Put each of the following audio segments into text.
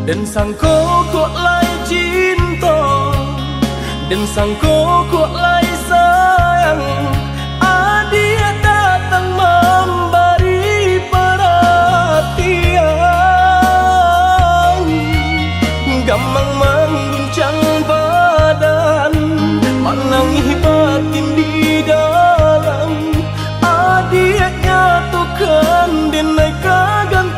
Dan sang kok lai cinta, dan sang kok lai sayang. Dia datang memberi perhatian, gampang mengguncang badan, menangis batin di dalam. Dia nyatukan denai kagan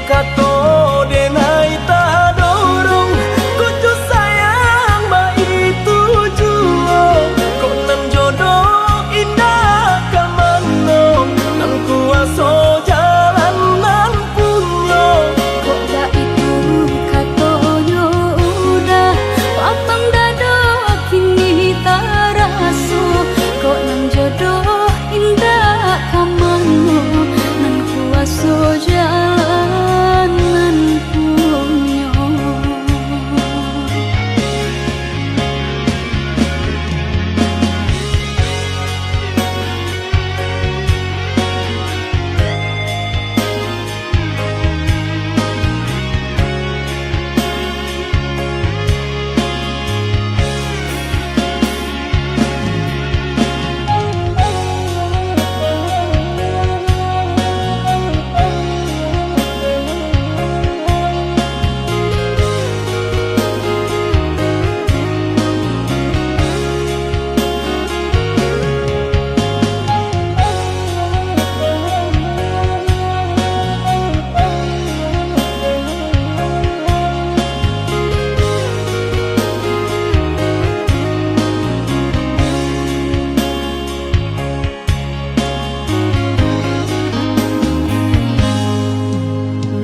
kato denai ta dorong kucu sayang ba itu juo kok nan jodoh indah kamano nan kuaso jalan nan punyo kok gak itu katonyo udah papang dado kini taraso kok nan jodoh indah kamano nan kuaso jalan nan punyo.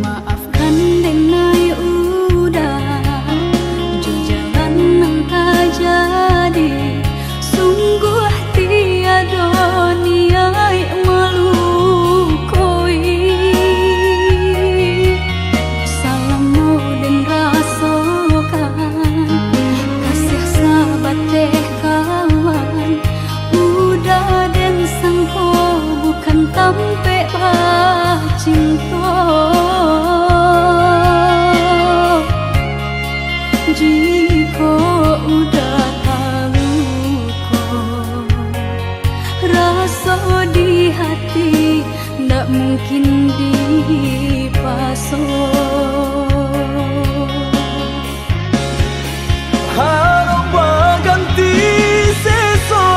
Maafkan denai udah jo jalan nang tak jadi sungguh tiada niat melukoi salamu dan rasakan kasih sahabat deh kawan udah dan sangko bukan tampe cinta jika udah tahu kok rasa di hati ndak mungkin dipasok harap ganti sesok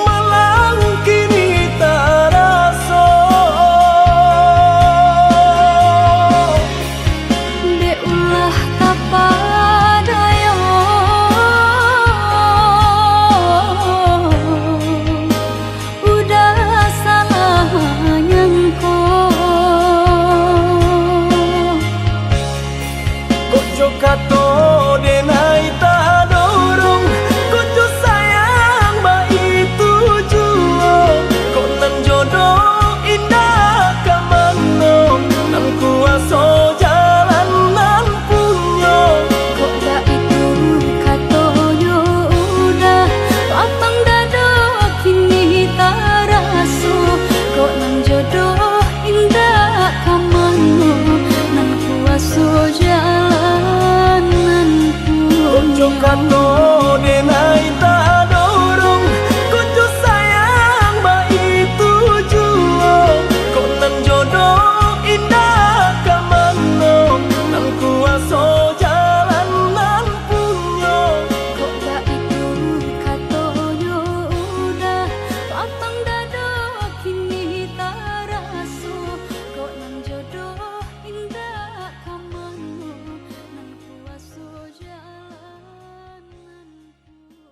malang kini taraso de ulah kapadayo udah salah nyangko kojo kato denai ta dorong kojo sayang ba itu juo kok nan jodoh indah kamano nan kuaso jalan nan punyo kok gak itu katonyo udah papang dado kini taraso kok nan jodoh indah kamano nan kuaso jalan nan kojo punyo kato denai ta dorong kojo sayang ba itu juo kok nan jodoh indah kamano nan kuaso jalan nan punyo kok gak itu katonyo udah papang dado kini taraso kok nan jodoh indah kamano nan kuaso jalan nan punyo.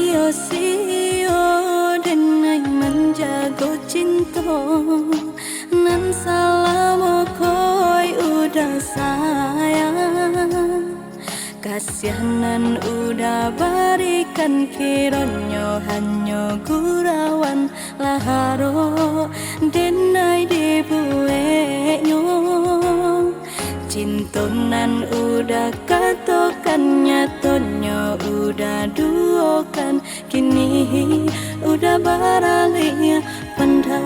Sio-sio denai menjago cinta nan salah koi udah sayang kasihanan udah barikan kironyo hanyo gurawan laharo denai dibuenyo cintonan udah katokan nyatonyo udah duokan kini udah beralih pandang.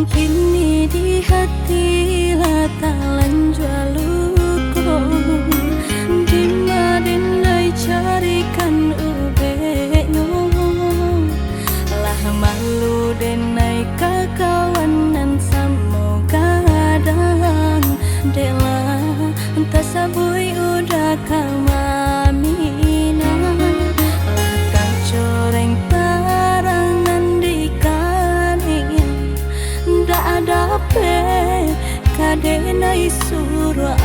Kini di hati latalan jualuko, di madinai carikan ubenyo, lah malu denai kakawanan semoga dan dela entah sabui udah kamamina, lah kacoreng tarangan di kaning ndak ada pe kadenai surah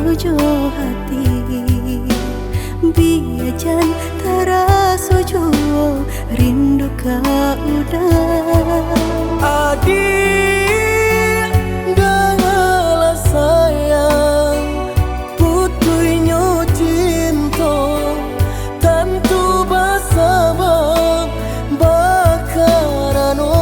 tuju hati biajan taraso juo rindu ka udah adik dengarlah sayang putuinyo cinta tentu bersabab bakarano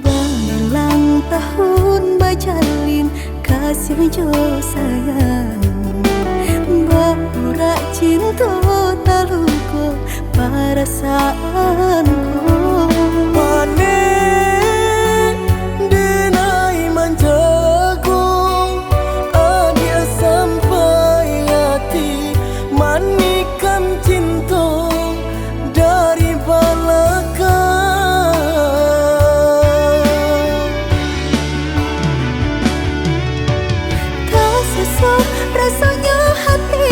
berulang tahun bajalin kasih jo sayang Bapurak cinta taluko perasaanku Panen denai manjago adia sampai hati manikam cinta dari belakang tak sesuai rasanya hati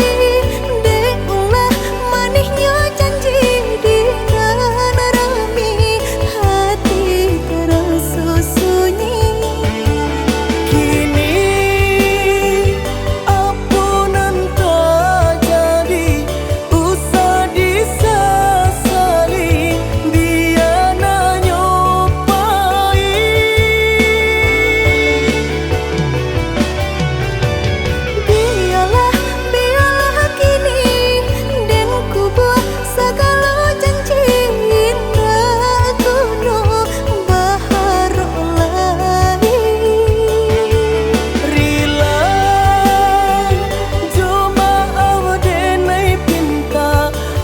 deulah manisnya janji di rami hati terasa sunyi kini apunan tak jadi usah disesali dia nanyopai biarlah kini dan ku buat segala janji indah kuno baharu lagi Rila Joma awadenai pinta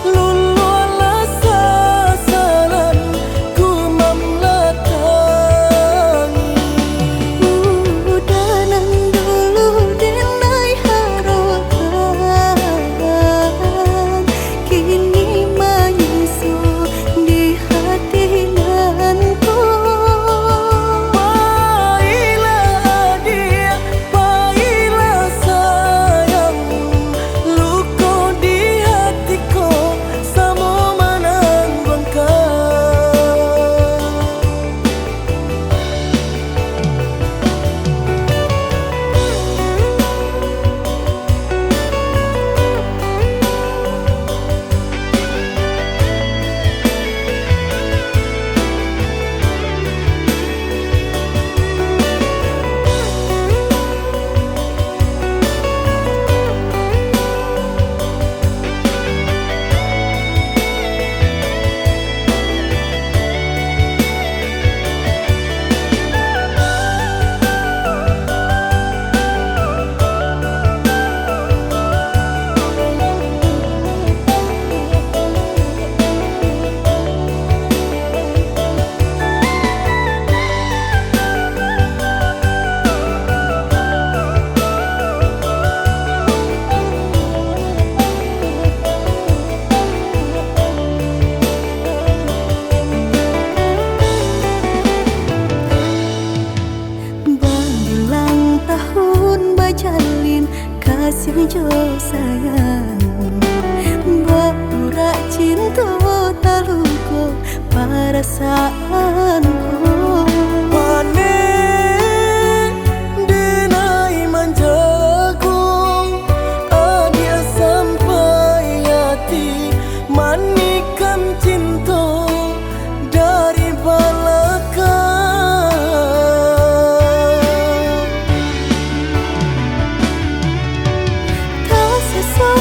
Luluala sasaran Ku mamlatangi udanan dulu denai harapan kini menyusu di hati nanku Baiklah dia, baiklah sayang Luka di hatiku Sama menangguhkan berulang tahun bajalin kasih jo sayang Bapurak cinta taluko perasaanku Panen denai manjago adia sampai hati manikam cinta dari belakang tak sesuai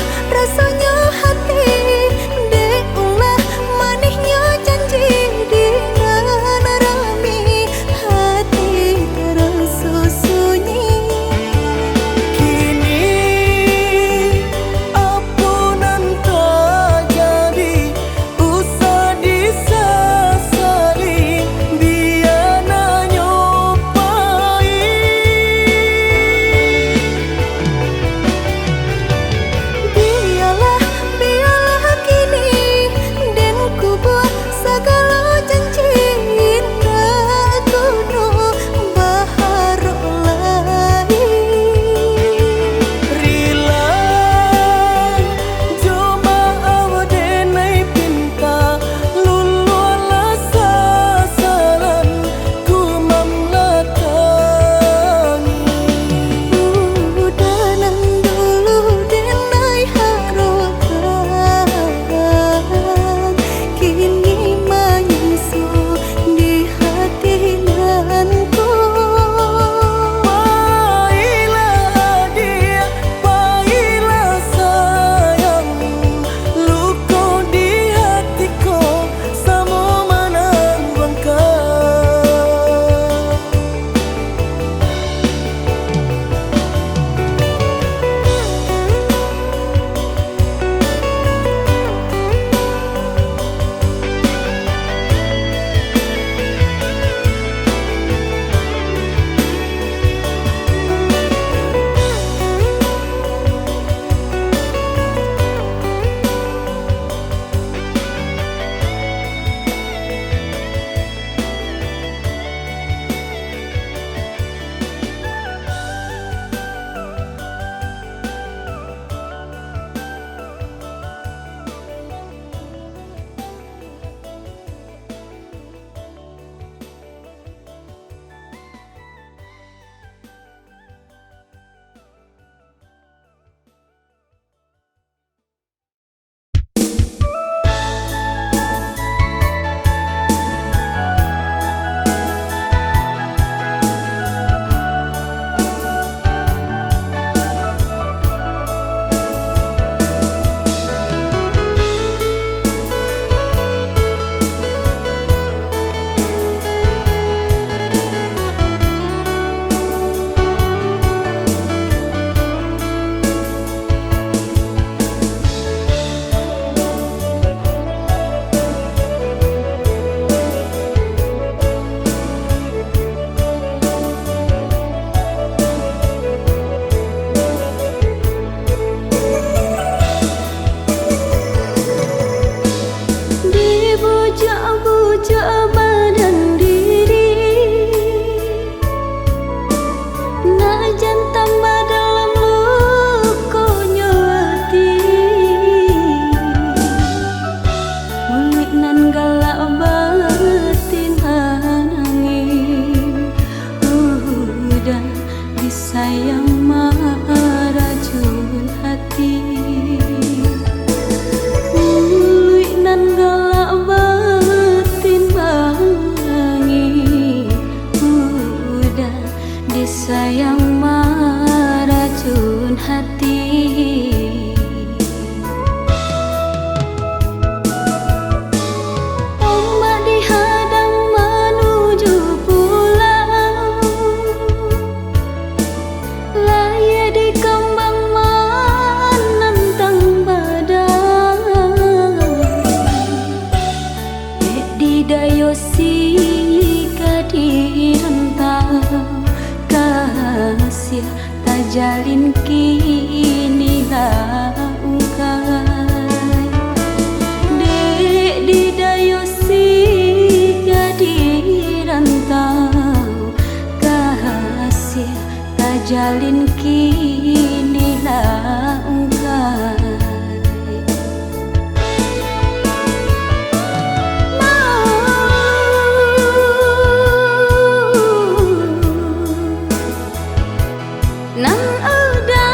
galak batin anangin udah disayang meracun hati. Ului nan galak batin anangin udah disayang meracun hati. Dayosi kadi rentau kasih tak jalin kini langkai. Dek di dayosi kadi rentau kasih tak jalin kini langkai. Nang udah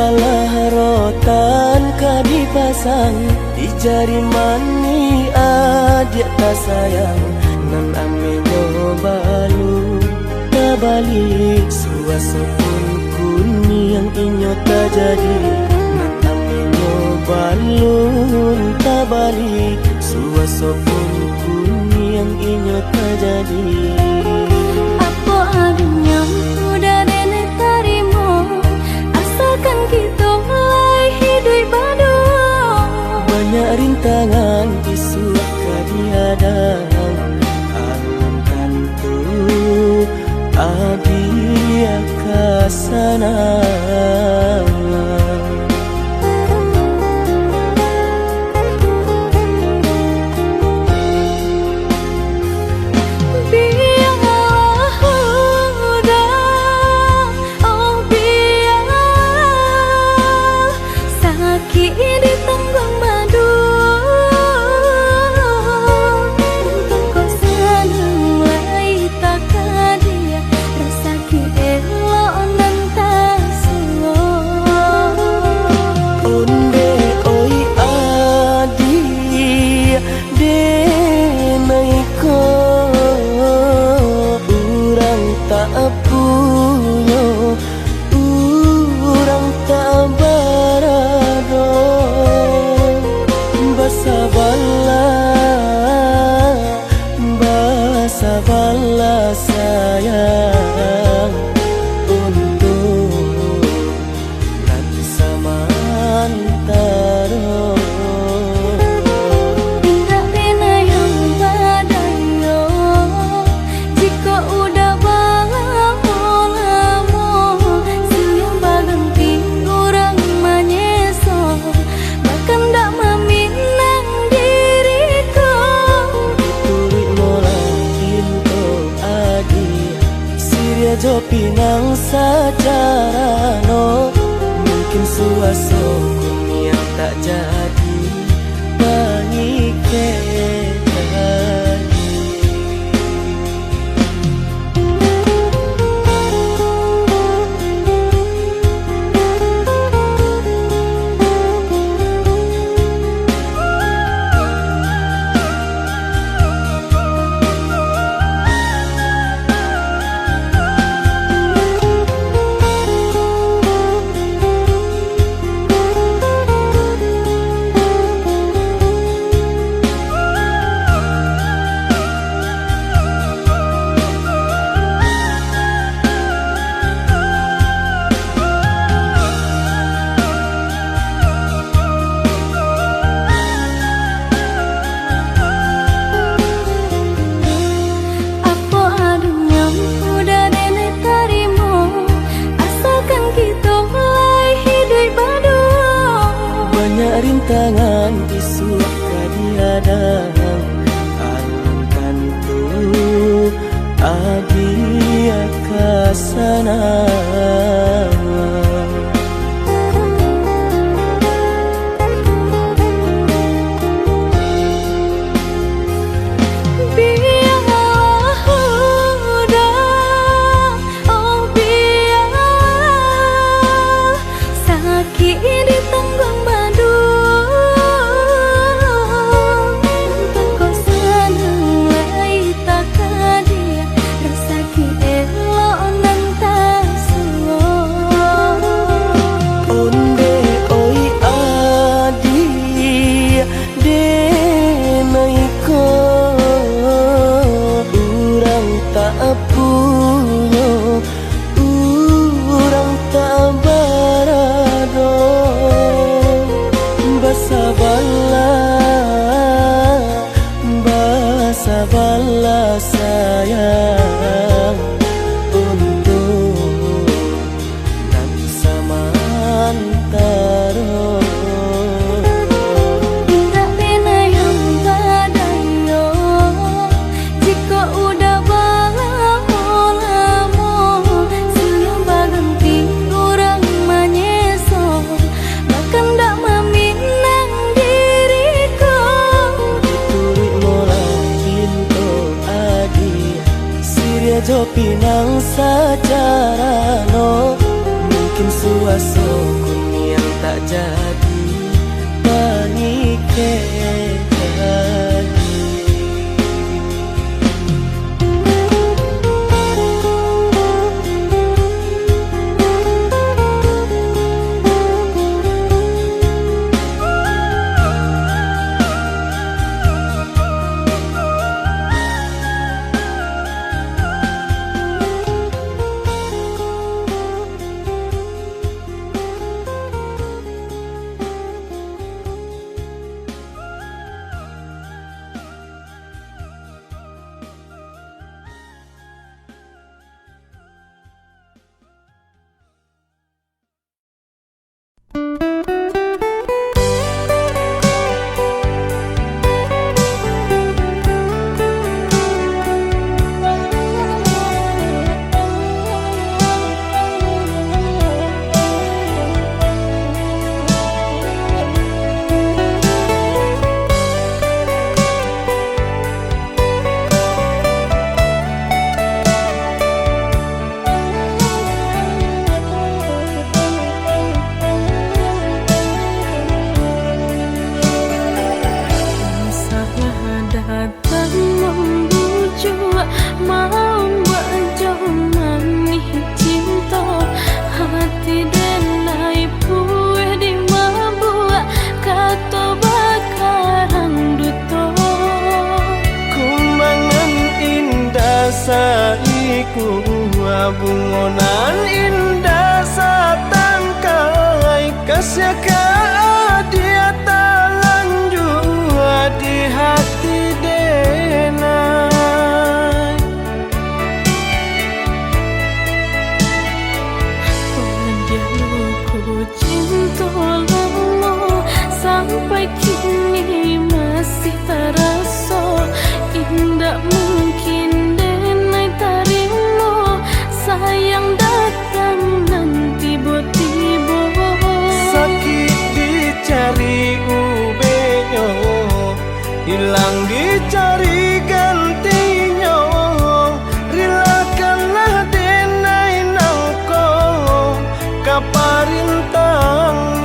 balah rotan ka dipasang di jari mani adik tak sayang nan amenyo balu tabalik suaso pun kuni yang inyo tak jadi nan amenyo balun tabalik suaso pun kuni yang inyo tak jadi. Apa adanya udah nenek tarimo asalkan kita mulai hidup baru. Banyak rintangan disuap kadiadang alam tentu adia kasana. Sabarlah sayang untuk nanti samantara. Tidak pernah yang badayo jika udah lamo siang baganti orang manyeso bahkan tak meminang diriku. Ditulik mola Siria jo pinang secara no mungkin suaso yang tak jadi pengikir rintangan disuap kadiadang alam tentu adia kasana. Sabarlah sayang untuk nanti samantara. Tidak pernah yang badayo jika udah lamo siang baganti orang manyeso bahkan tak meminang diriku. Ditulik mola Siria jo pinang secara no mungkin suaso tak jadi menikah lagi. Saiku bungonan indah satangkai kasih dia talanjua di hati denai. Padaku cinta lama sampai kini masih terasa indah mungkin sayang datang nanti tiba sakit dicari ubenyo hilang dicari gantinya rilakanlah denai nangko kaparintang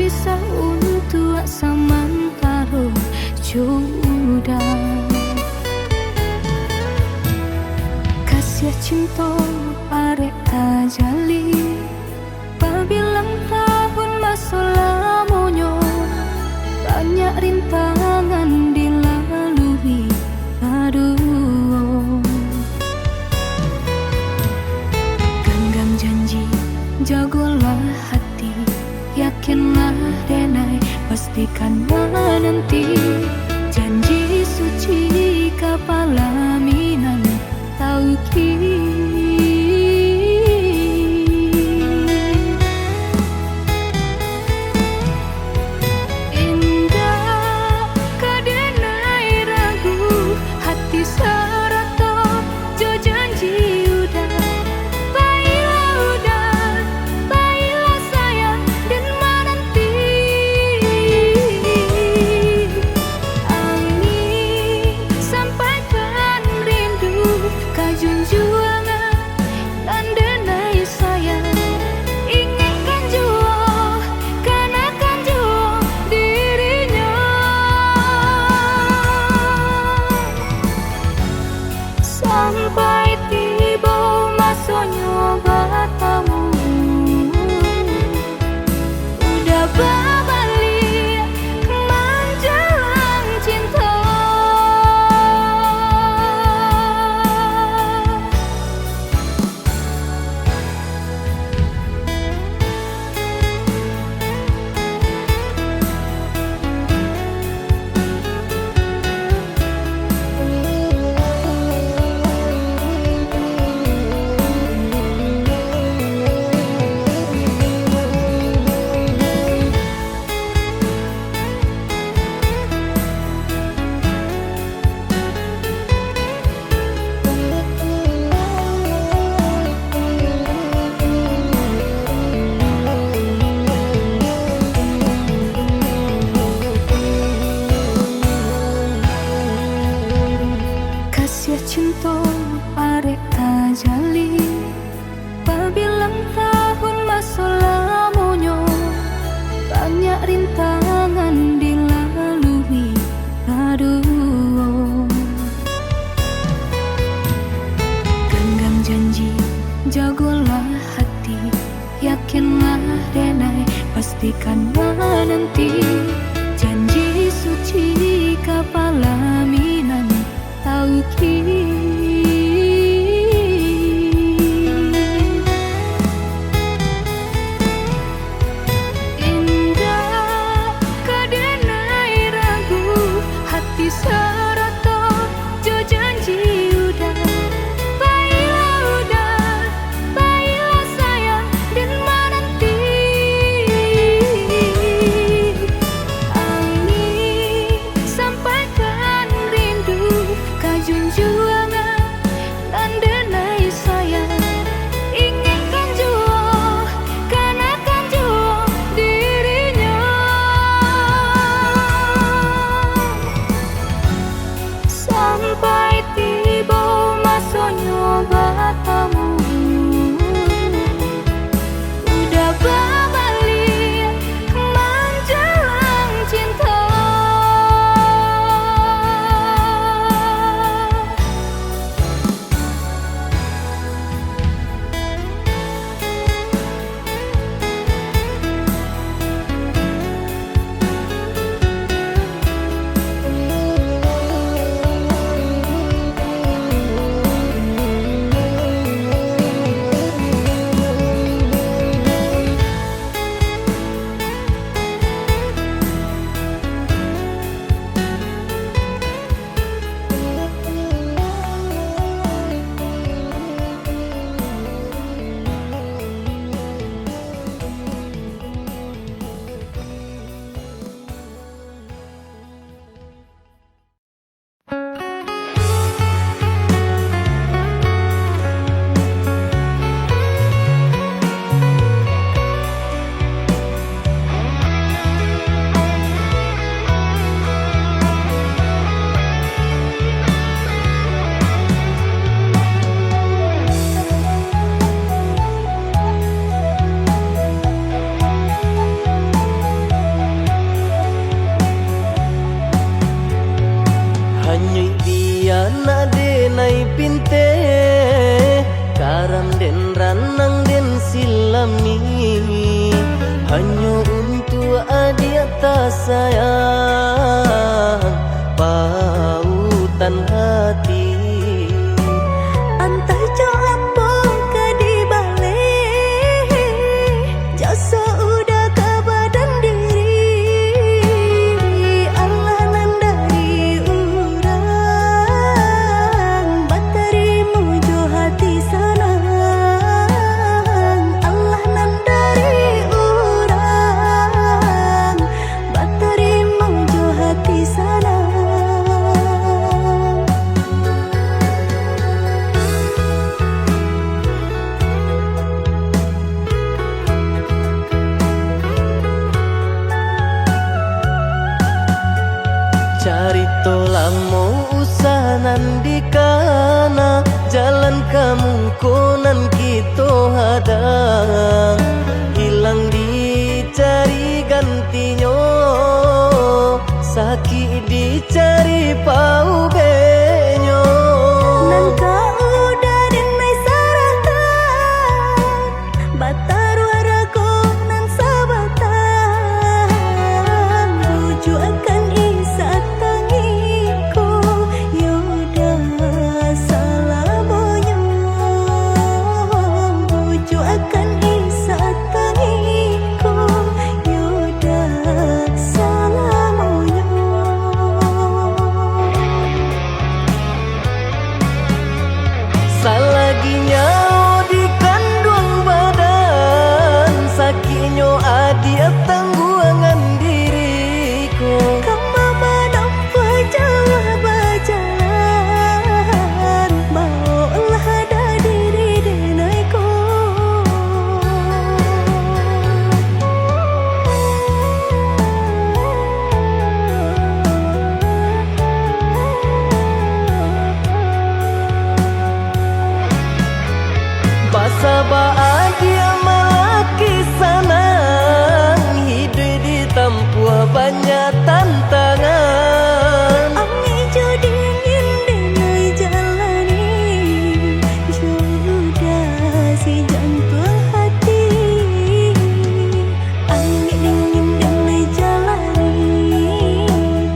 bisa untuk samantara jodoh. Kasih cinta arek tajali, pabilang tahun masa lamonyo, banyak rintangan dilalui. Aduh, genggam janji, jagolah hati, yakinlah denai, pastikan menanti. Janji suci kapalaminan tauki. Indah kadenai ragu, hati serata jo janji udah. Baiklah sayang dan menanti. Angin sampaikan rindu, kajunjuangan dan denai sayang. Ingatkan jua, kanakan jua dirinya. Sampai tiba masanya bertemu, udah berbalik menjelang cinta. Kasih cinta arek tajali, pabilang tahun masa lamonyo, banyak rintangan dilalui. Aduh, genggam janji, jagolah hati, yakinlah denai, pastikan menanti. Janji suci kapalaminan tauki. Indah kadenai ragu, hati serata jo janji udah. Baiklah sayang dan menanti. Angin sampaikan rindu, kajunjuan hanya untuk adik tak sayang pautan hati. Entah jo apa ke di balik jasa udah ke badan diri. Allah nan dari urang baterimu jo hati senang. Allah nan dari urang baterimu jo hati senang. Carito lamo usahanan di kana jalan kamu konan kita hadang hilang dicari gantinya sakit dicari pau benyo. Nan kau udah denai saratan batar waraku nan sabatan buju akan isa tangiku yoda salamonyo buju akan isa tangiku yoda salamonyo. Salaginya di kandung badan sakitnya adia tangguangan diriku. Kamu menampa jauh berjalan maulah ada diri denaiku. Basa bahagia malaki sanang hidup ditempuh banyak tantangan. Ami jo dingin denai jalani sudah si jantung hati. Ami dingin denai jalani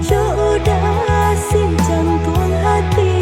sudah si jantung hati.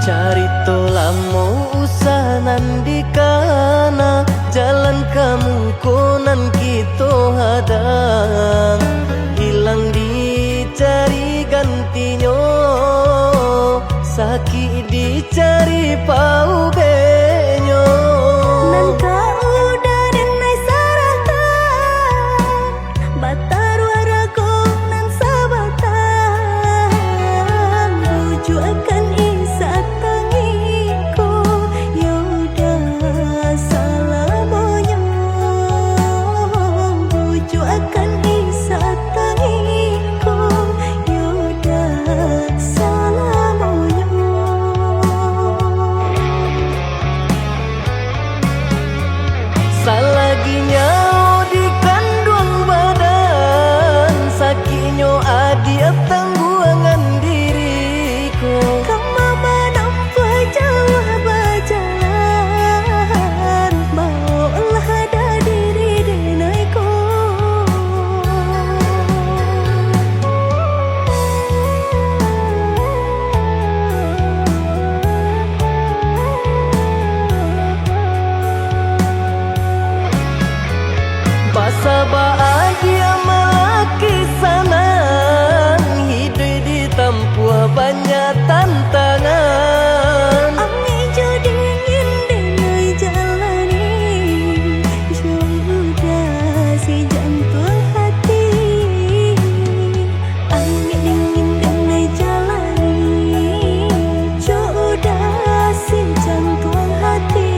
Carito lamo usahanan di kana jalan kamu konan kita hadang hilang dicari gantinya sakit dicari pau benyo. Nan kau udah denai saratan batar waraku nan sabatan buju akan isa tangiku yoda salamonyo buju akan isa tangiku yoda salamonyo. Salaginya di kandung badan sakitnya adia tangguangan diriku. Kamu menampa jauh berjalan maulah ada diri denaiku. Basa bahagia malaki sanang hidup ditempuh banyak tantangan. Ami jo dingin denai jalani sudah si jantung hati. Ami dingin denai jalani sudah si jantung hati.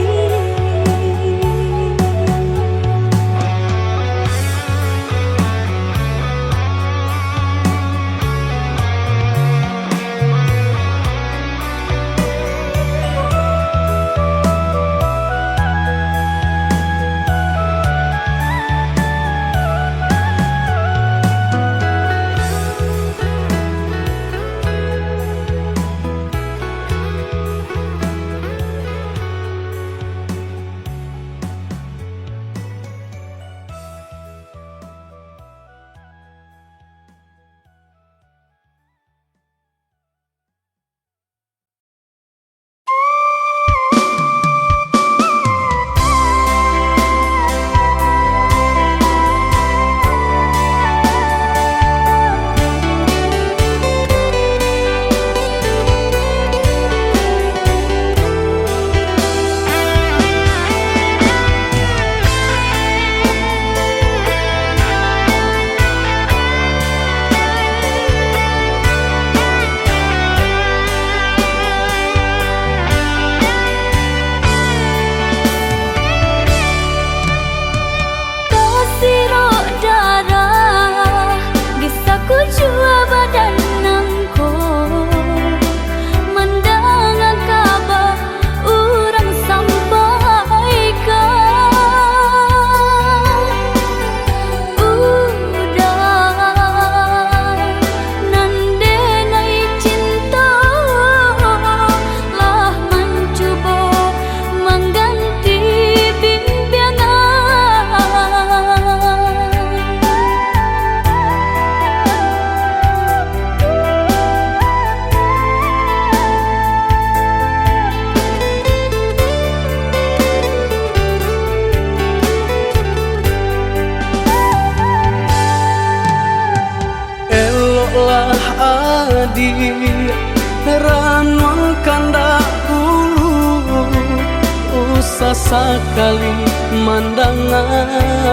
Sakali mandang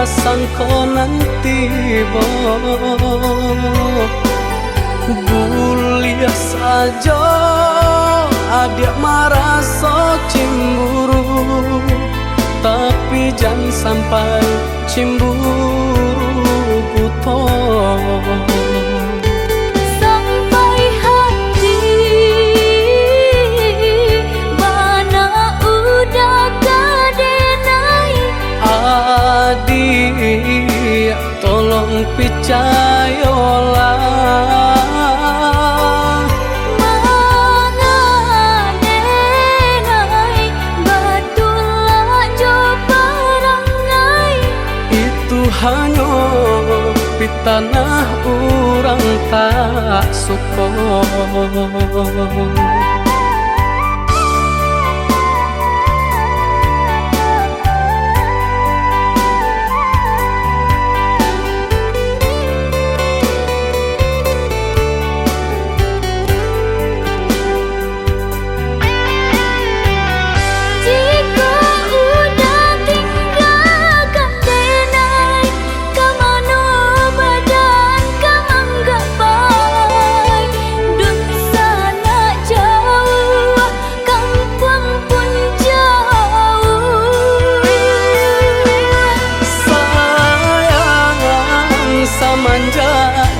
sangko nanti Gulia saja adik merasa cemburu, tapi jangan sampai cemburu buta. Adik, tolong percayalah, mengadenai batulah jo perangai. Itu hanya di tanah orang tak suka.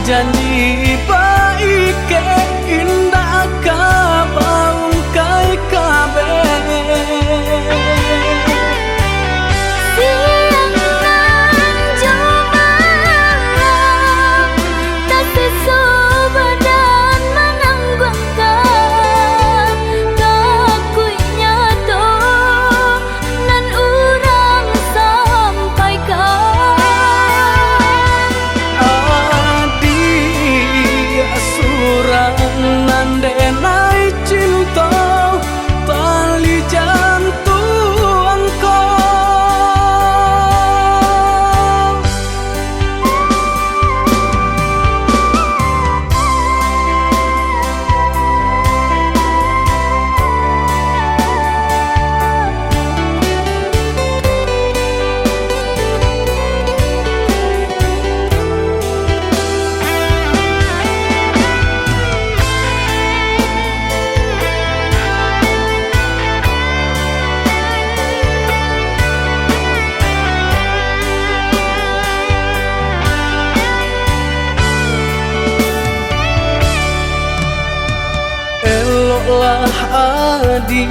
Janji baik ke indah kabau kai kabe. Siang nan jumalang tak sesu badan menanggungkan kakunya to nan urang sampaikan. Nandenai cinta tali jantungku. Eloklah adik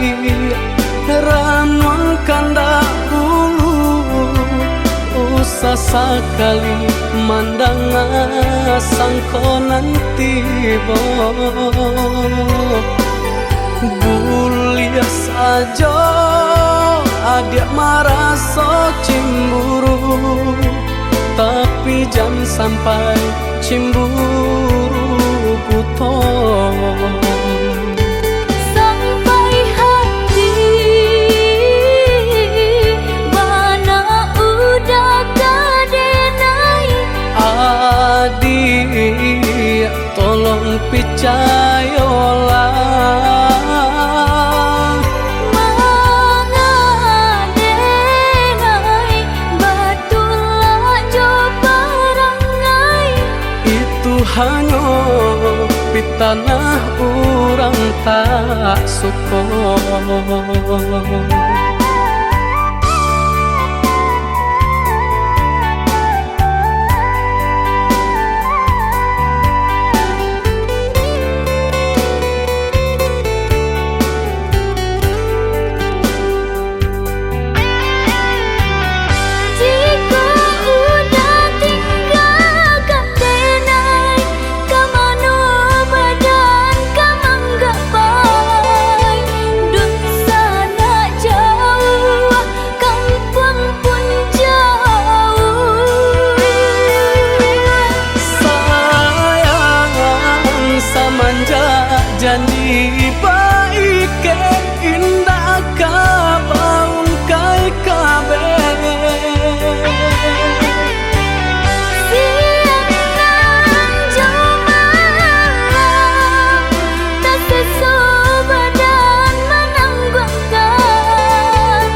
ranuang kandak bulu, usah sekali mandang sangko nanti Gulia saja adik merasa cemburu, tapi jangan sampai cemburu buta. Adik, tolong percayalah, mengadenai batulah jo perangai. Itu hanya di tanah orang tak suka. Janji baik ke indah kabau kai kabe. Siang nan jumalang tak sesu badan menanggungkan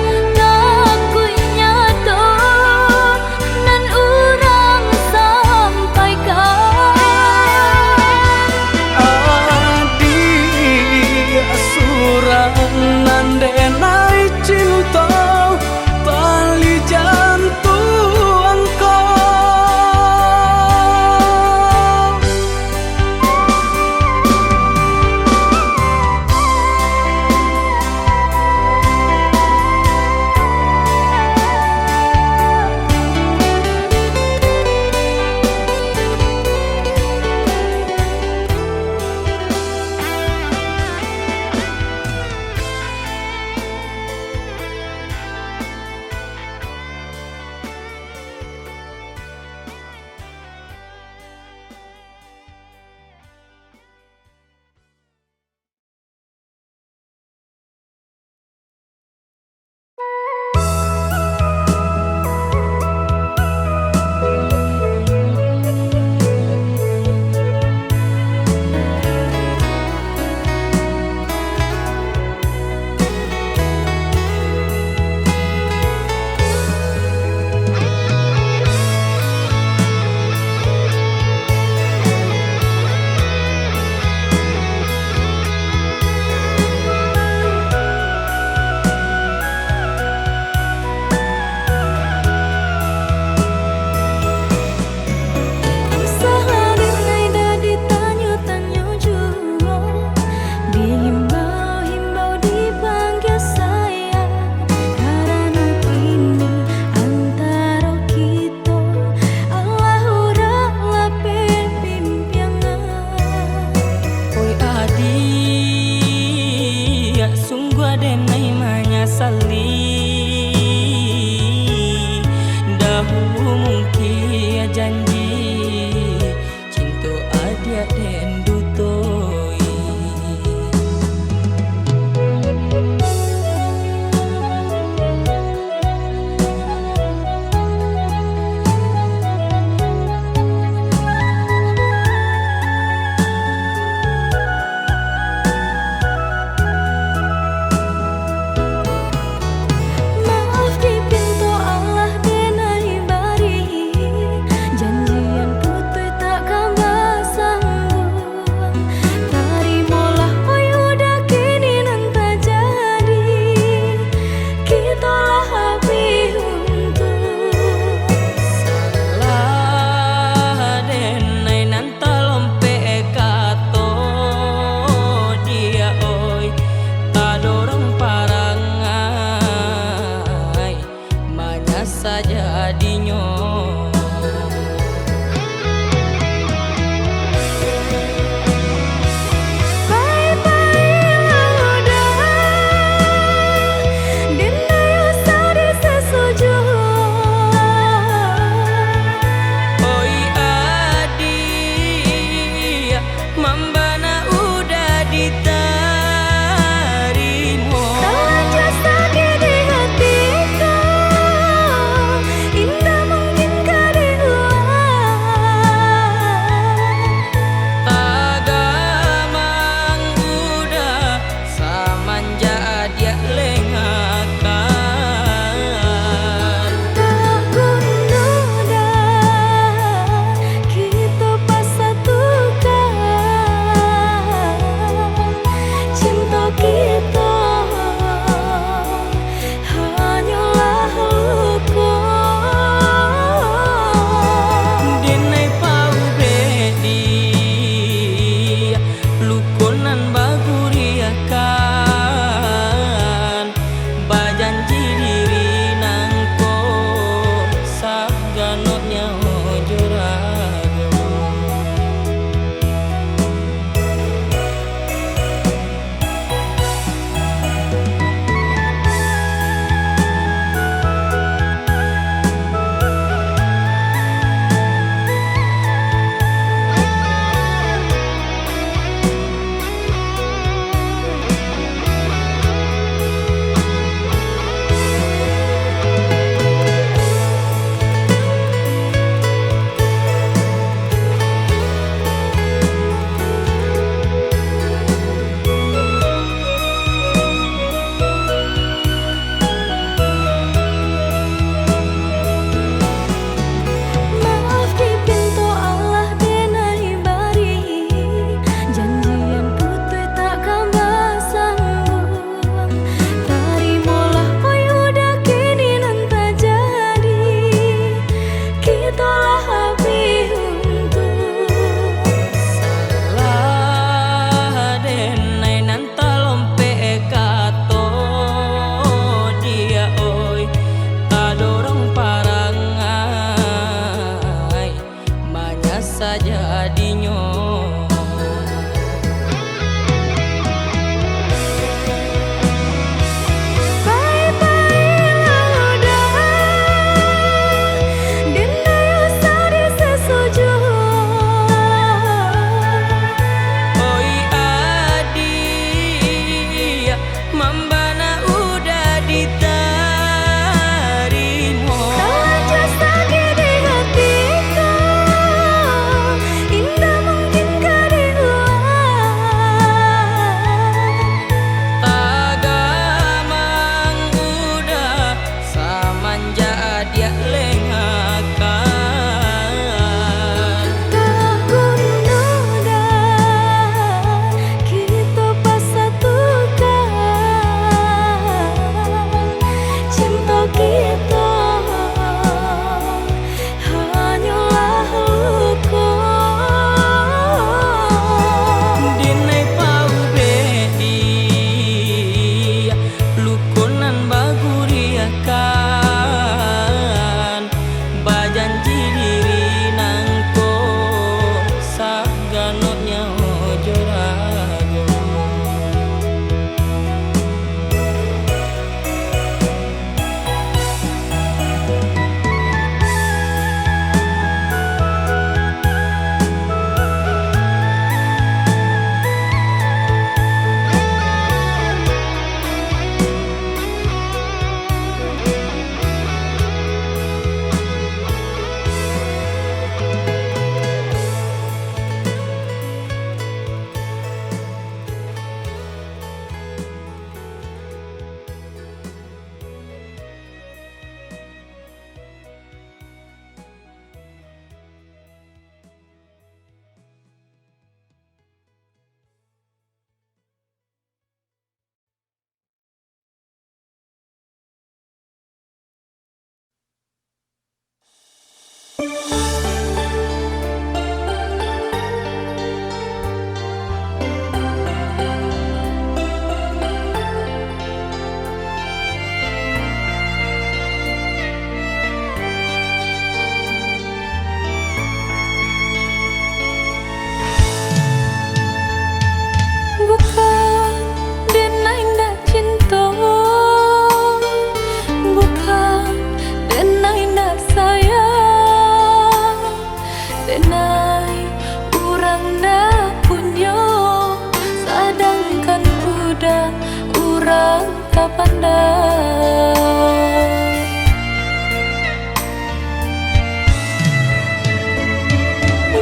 lahu mungkin janji cinta adia den dutoi. Maaf di pintu Allah denai bari janjian putih tak kambah sanggup. Terimalah oi udah kini nanti jadi kita lah habis untuk Salah denai nanta lompe kato dia oi tadorong parangai manya saja dinyo. Oi adia mambana udah ditarimo. Tagamang udah samanja dia lengakan. Kita pas satukan cinta kita hanyalah luka. Denai pau bedi lukonan baguriakan bajanji diri nangko saganotnya jurago. Maaf di pintu Allah denai bari janjian putih tak kambah sanggup. Terimalah oi udah kini nanti jadi kita lah habis untuk Salah denai nanta lompe kato dia oi tadorong parangai manya saja dinyo. Oi adia mambana udah ditarimo.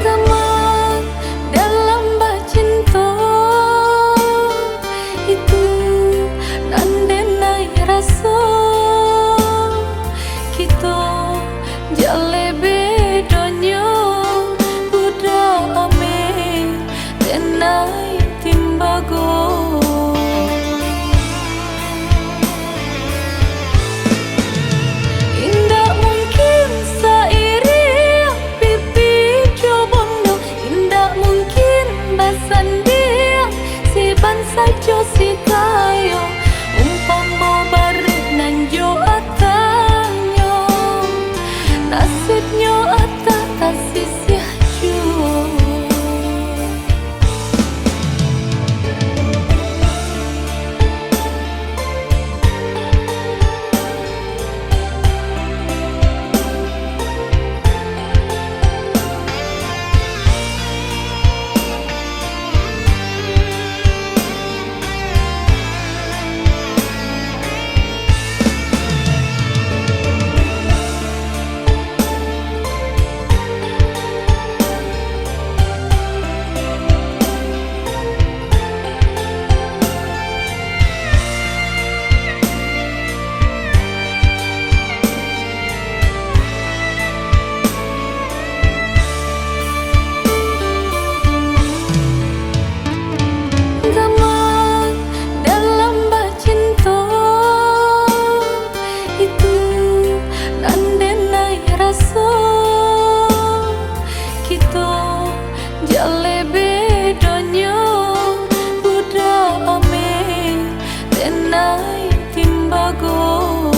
Gamal dalam bacinta itu nandenai rasa kita jale bedonyo budak ame tenai timbago. Indah mungkin sairi pipi cobondo, indah mungkin basan dia si bansa jo si kayo umpama barik nang jo atanyo nasibnyo atata sisih jo. Gamal dalam bacinta itu nandenai rasa kita jale bedonyo budak ame tenai timbago.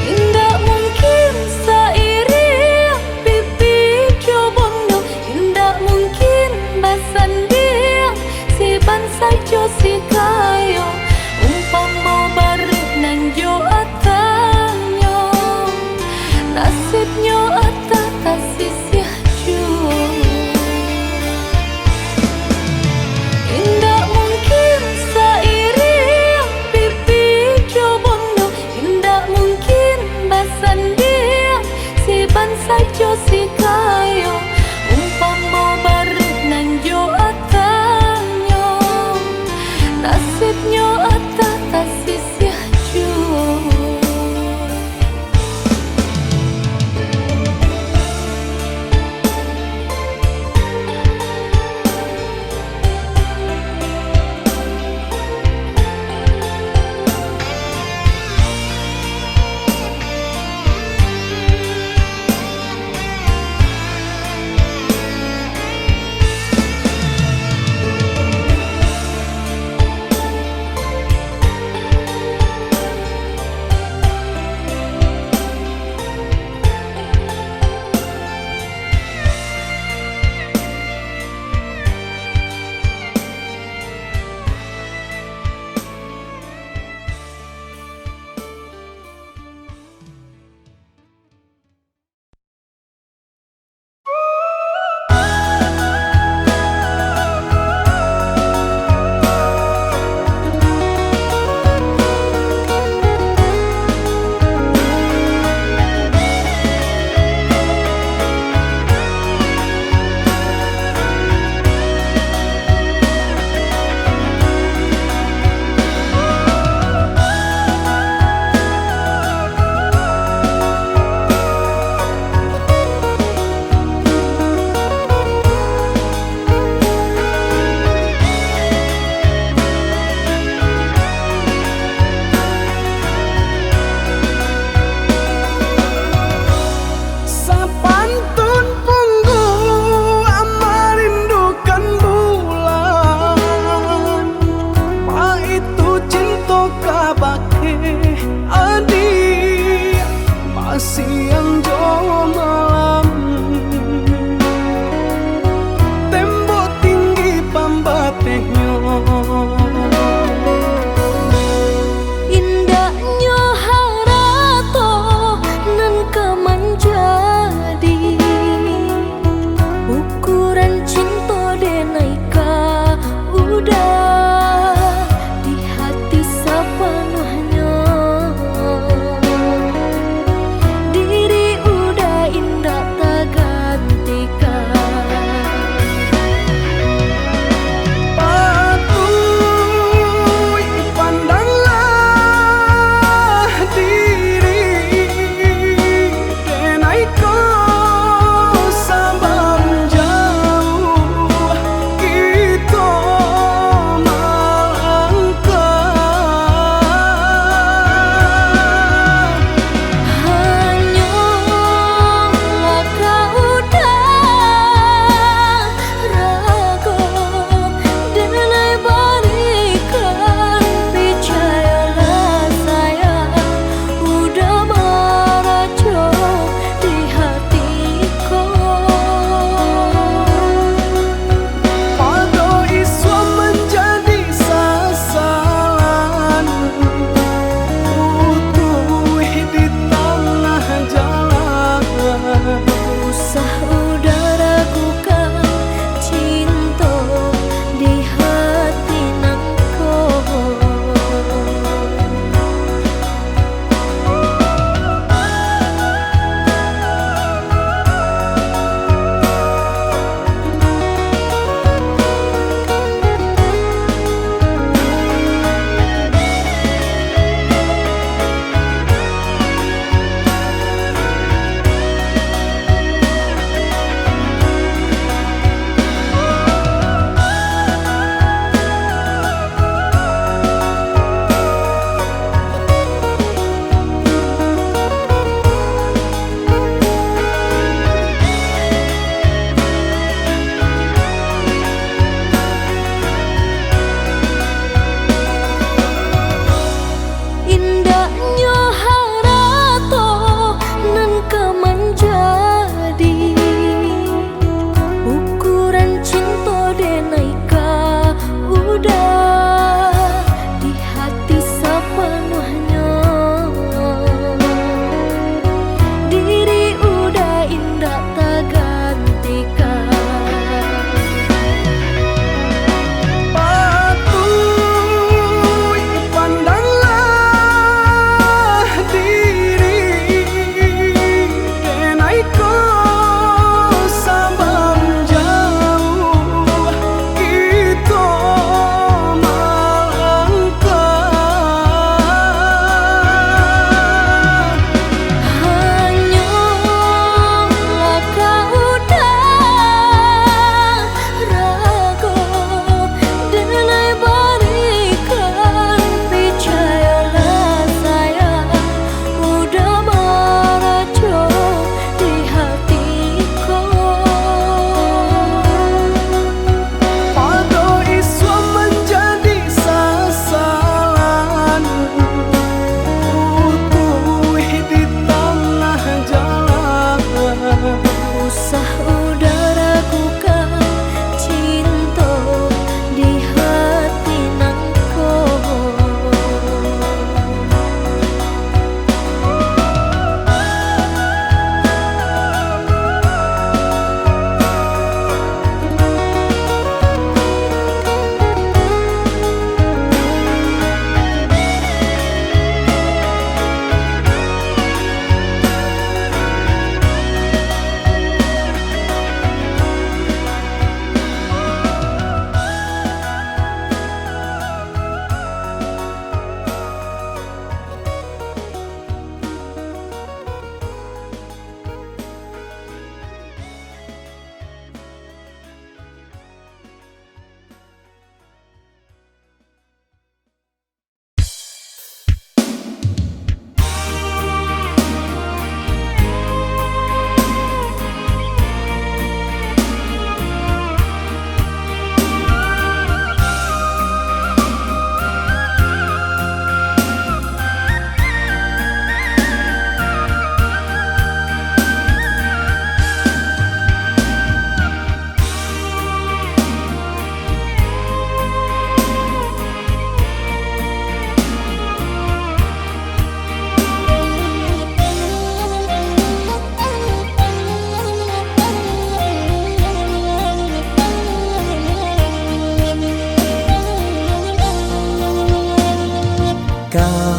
Indah mungkin sairi pipi cobondo, indah mungkin basan dia si bansa jo si kayo umpama barik nang jo atanyo nasibnyo atata sisih jo. Indah mungkin sairi pipi cobondo, indah mungkin basan dia si bansa jo si kayo umpama barik nang jo atanyo nasibnyo atata sisih jo.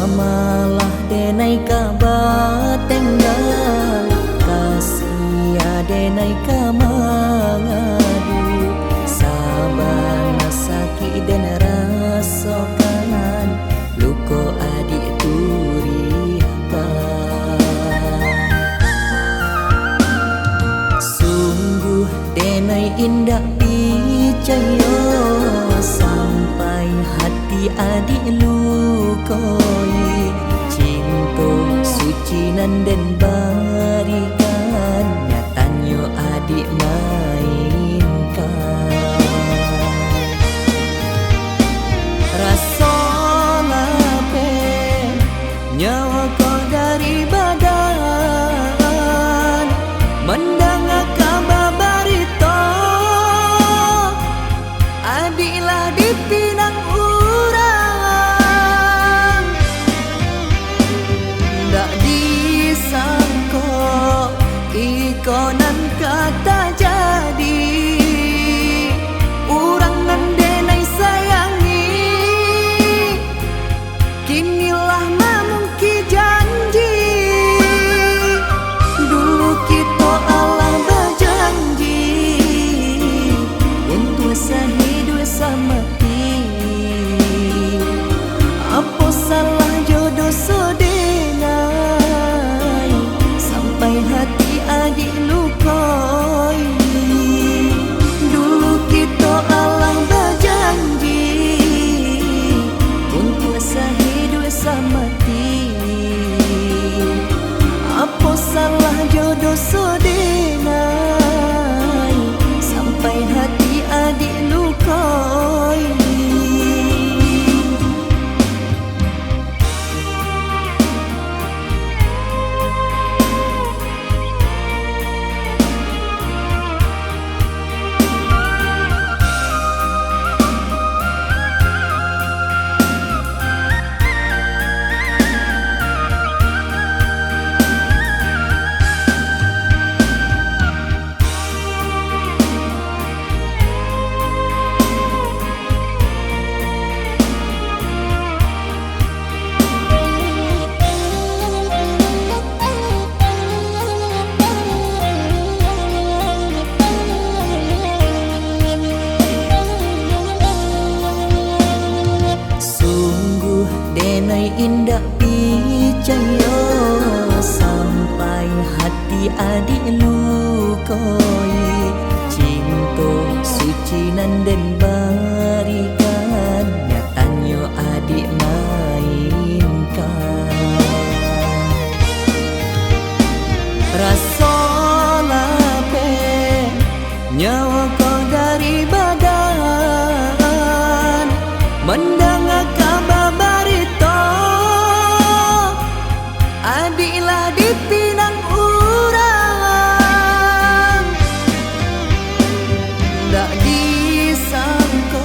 Pamalah denai kabat tenggal kasih denai kamangadu sabana sakit dan rasa kanan luko adik turiakan sungguh denai indah picayo sampai hati adik lukoi cinta suci nan den barikan nyatanya adik mainkan rasa lape nyawa kau dari badan mendengar kabar berita adiklah dipinang urang ndak disangka ikonan kata jadi urang nan denai sayangi kinilah memungki janji dulu kita Allah berjanji untuk sehidup semati apa salah jodoh sedenai sampai hati adik lukoi dulu kita Allah berjanji untuk sehidup semati apa salah jodoh sedenai sampai hati adik lukoi denai indah picayo sampai hati adik lukoi cinta suci nan den barikan nyatanya adik mainkan rasa lape nyawa kau dari badan mendengar kabar berita adiklah dipinang urang ndak disangka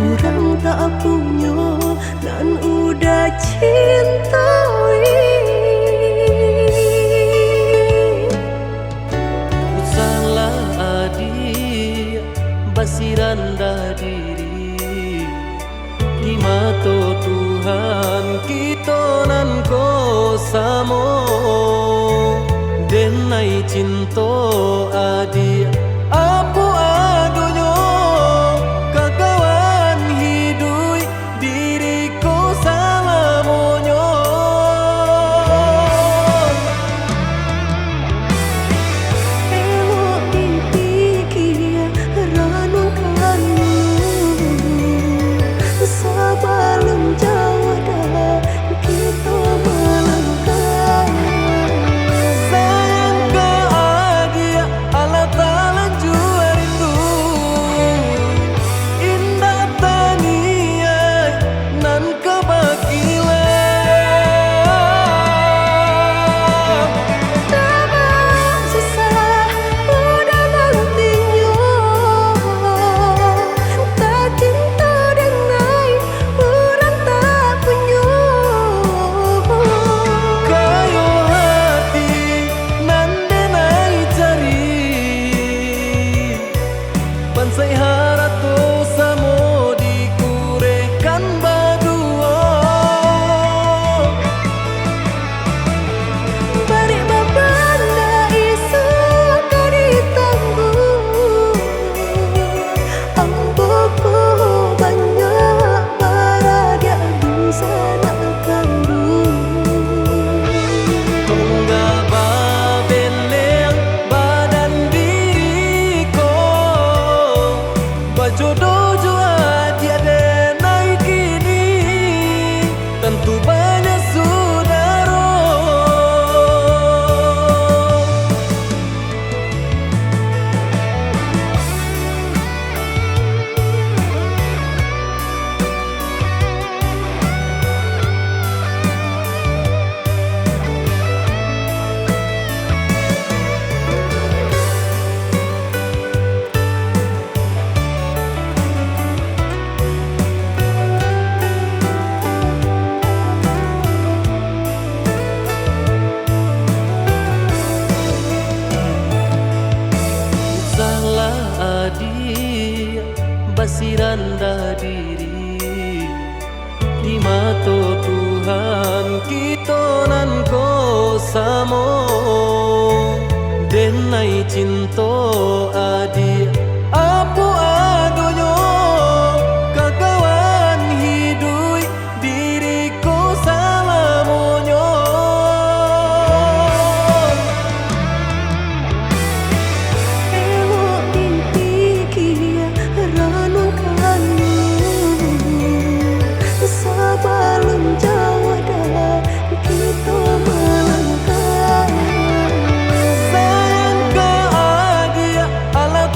Urang tak punya dan udah cintai. Salah adi basiranda diri di mata Tuhan kita nan ko samo denai cinta adi apa adonyo kakawan hidui diriku sama monyo Elok dipikir renungkan sebelum jauh dah kita melangkah. sayang ke adia Allah Ta'ala jua rindu indah tania nan kebakilan Tamang susah udah nantinya tak cinta dengan orang tak punya. kayo hati nan denai cari bansai harato samo dikurekan badua Balik babanda isu kari tangguh Amboku banyak paradia bisa nak kandung. tunggal babeleng badan diriku bajodoh jua dia denai kini tentu banyak saudara salah adi basiranda diri di mata Tuhan kita nan ko samo denai cinta adi apa adonyo kakawan hidui diriku sama monyo Elok dipikir renungkan sebelum jauh dah kita melangkah. sayang ke adia Allah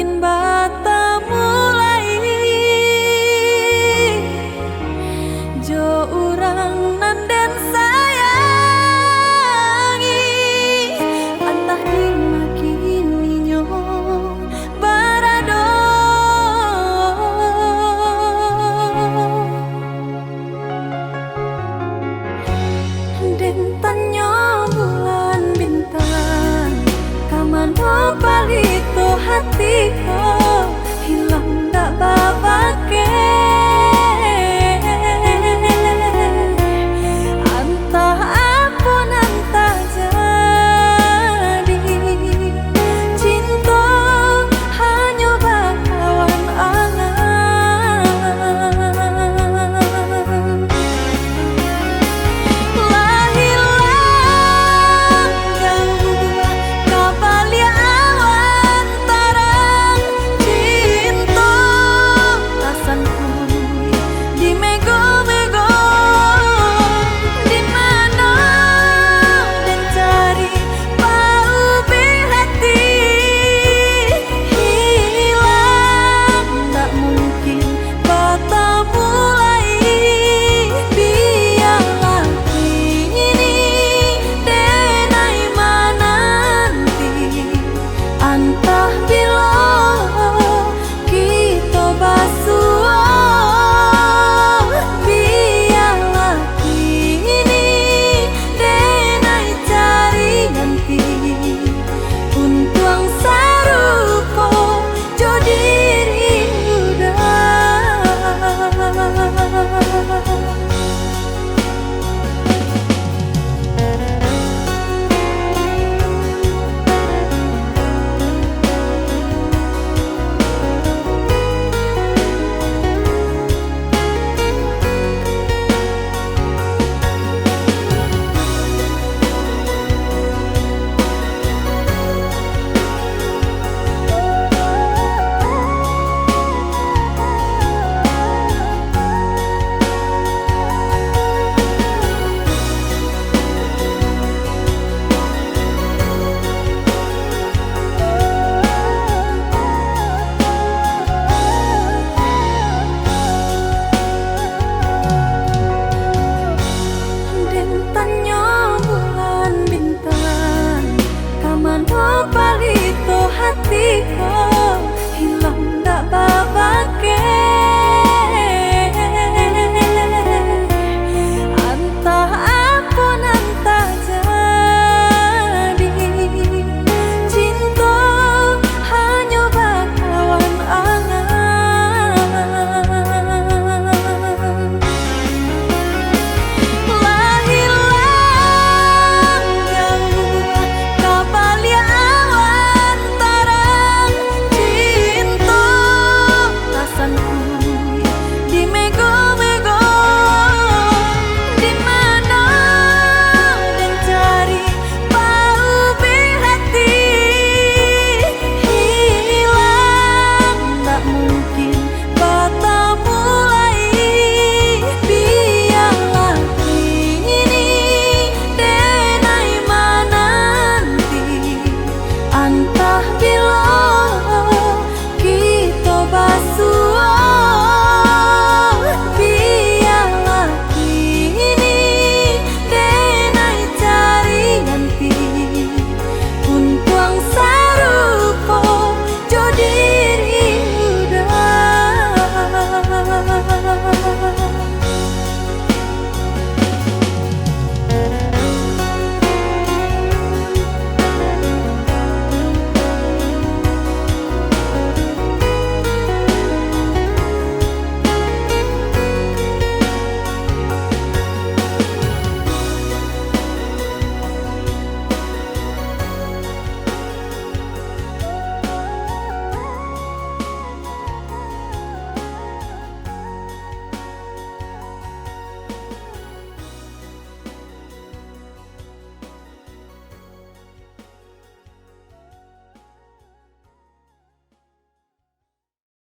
bikin bata